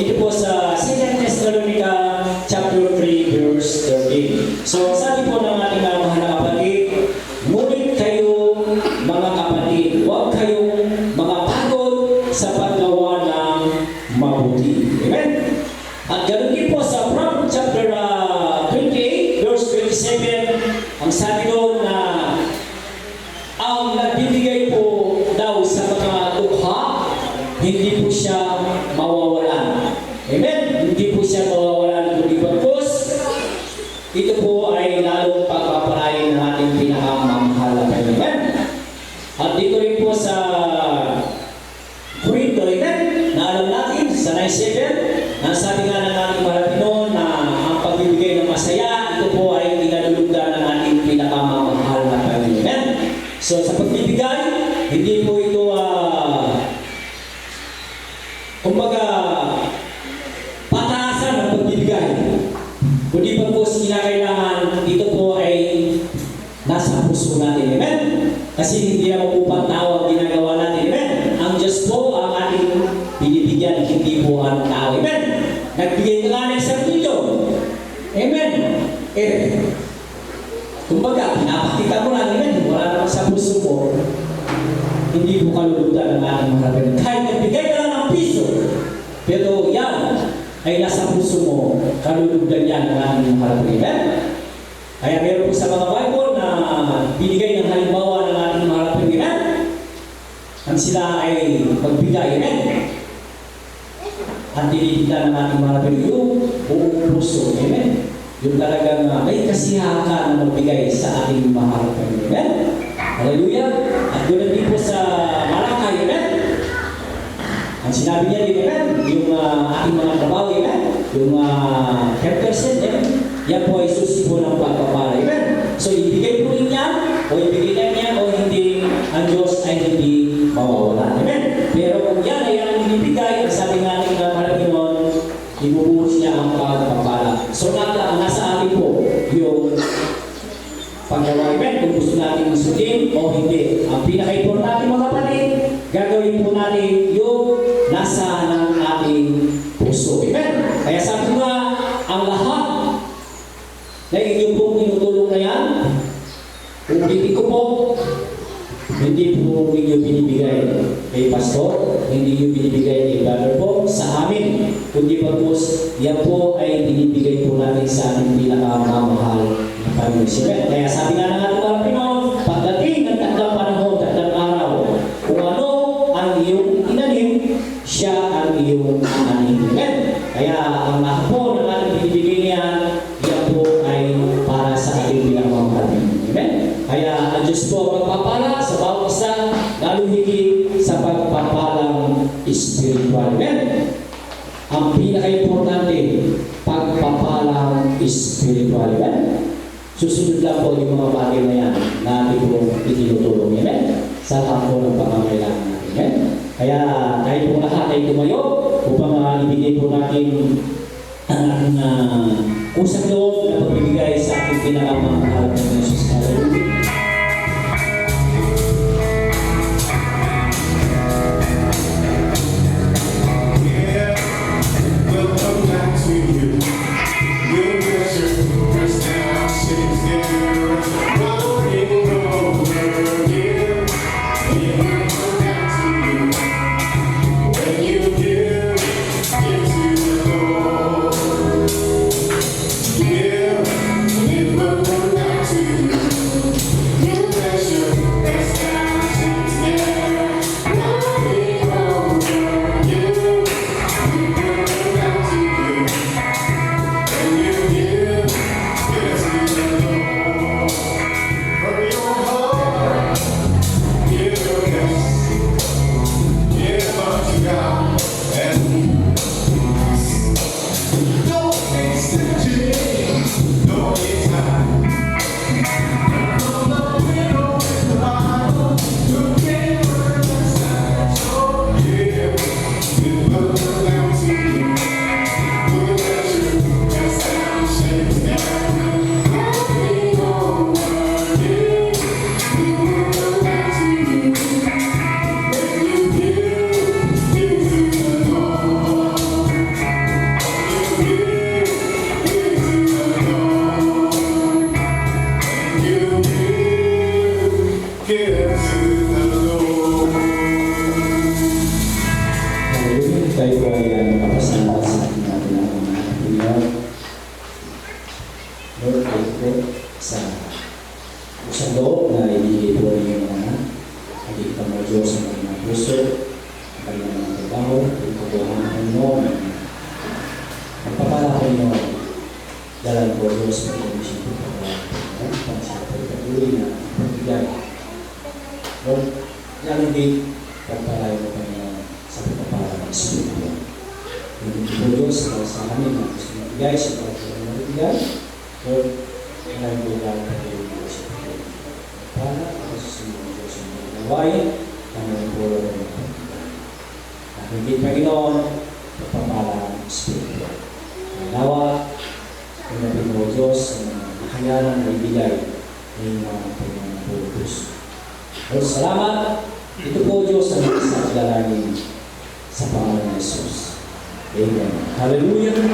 Dito po sa 2 Thessalonica chapter 3 verse 13. So sabi po ng ating mahal na kapatid, ngunit kayo mga kapatid, huwag kayong mga pagod sa paggawa ng mabuti. Amen? At ganoon din po sa Proverbs chapter 28 verse 27, ang sabi doon na ang nagbibigay po daw sa mga dukha, hindi po siya mawawalan. Amen? Hindi po siya mawawalan kundi bagkus. Ito po ay lalong pagpapalain ng ating pinakamamahal na Panginoon. At dito rin po sa Corinto, amen? Na alam natin sa 9:7, na sabi nga ng ating Panginoon na ang pagbibigay ng masaya, ito po ay inalulugdan ng ating pinakamamahal na Panginoon. So sa pagbibigay, hindi po ito kumbaga pataasan ng pagbibigay. Kundi pa po kinakailangan, ito po ay nasa puso natin. Amen? Kasi hindi naman po pantawag ginagawa natin. Amen? Ang Diyos po ang ating binibigyan, hindi po ang tao. Amen? Nagbigay ka nga ng isang milyon. Amen? Kumbaga, pinapakita mo lang, amen? Wala naman sa puso mo. Hindi po kalulutan ng ating mga kapatid. Kahit nagbigay ka lang ng piso, pero yan ay nasa puso mo, kalulutan yan ng ating mga kapatid. Kaya meron po sa mga Bible na binigay ng halimbawa ng ating mga kapatid. Ang sila ay magbigay. Amen? At tinitignan ng ating mga kapatid yung buong puso. Amen? Yung talagang may kasiyakan na magbigay sa ating mahal na Panginoon. Hallelujah! At doon din po sa Malakay, amen? Ang sinabi niya din, amen? Yung ating mga trabaho, amen? Yung 10%, amen? Yan po ay susi po ng pagpapala, amen? So, ibigay po rin niya, o ibigay niya, o hindi, ang Diyos ay hindi mawawala, amen? Pero kung yan ay ang ibigay, sabi nga ating Panginoon, ibubuhos niya ang pagpapala. So, nasa atin po yung paggawa, amen, kung gusto natin sundin o hindi. Ang pinaka-importante mga kapatid, gagawin po natin yung nasa ng ating puso. Amen? Kaya sabi nga, ang lahat na inyong pong tinutulong na yan, ulitin ko po, hindi po ninyo binibigay kay pastor, hindi nyo binibigay kay brother po, sa amin. Kundi pagpos, yan po ay binibigay po natin sa ating pinakamamahal na Panginoon. Kaya sabi nga ng ating mga Pinoon, pagdating ng takdang panahon, takdang araw, kung ano ang iyong inanim, siya ang iyong anim. Kaya ang lahat po ng ating binibigay niya, yan po ay para sa ating pinakamamahal. Kaya ang Diyos po magpapala sa bawat isa, lalo higit sa pagpapalang spiritual. Ang pinaka-importante, pagpapalang spiritual. Susunod lang po yung mga bagay na yan na ating po itinutulong. Sa takbo ng pangangailangan natin. Kaya tayo po lahat ay tumayo upang ibigay po natin ang ating kusang loob na pagbibigay sa ating pinakamamahal ng Jesus. Hallelujah. tayo po ay makapasalamat sa ating mga Panginoon. Lord, tayo po sa isang loob na ibigay po rin yung mga naging mo Diyos sa mga puso, ang kanyang mga trabaho, yung kabuhanan ng Panginoon, magpapala ko nyo, dalan po Diyos sa komisyon po pagkakas, pagsa po patuloy na pagbigay. Lord, nalagay, pagpalay mo Panginoon sa pagpapala ng Espiritu. Yung po Diyos sa amin na gusto magbigay, sa pagpapala ng magbigay, Lord, kailangan po lang patuloy mo sa pagpapala. Para ako sa sumunod Diyos ang mga gawain, ang mga pulo ng mga pagpapala. At hindi Panginoon, pagpapala ng Espiritu. Nawa, kung natin mo Diyos ang nakayanan na ibigay ng mga Panginoon po Diyos. Lord, salamat. Ito po Diyos ang isa dalangin sa pangalan ng Jesus. Amen. Hallelujah.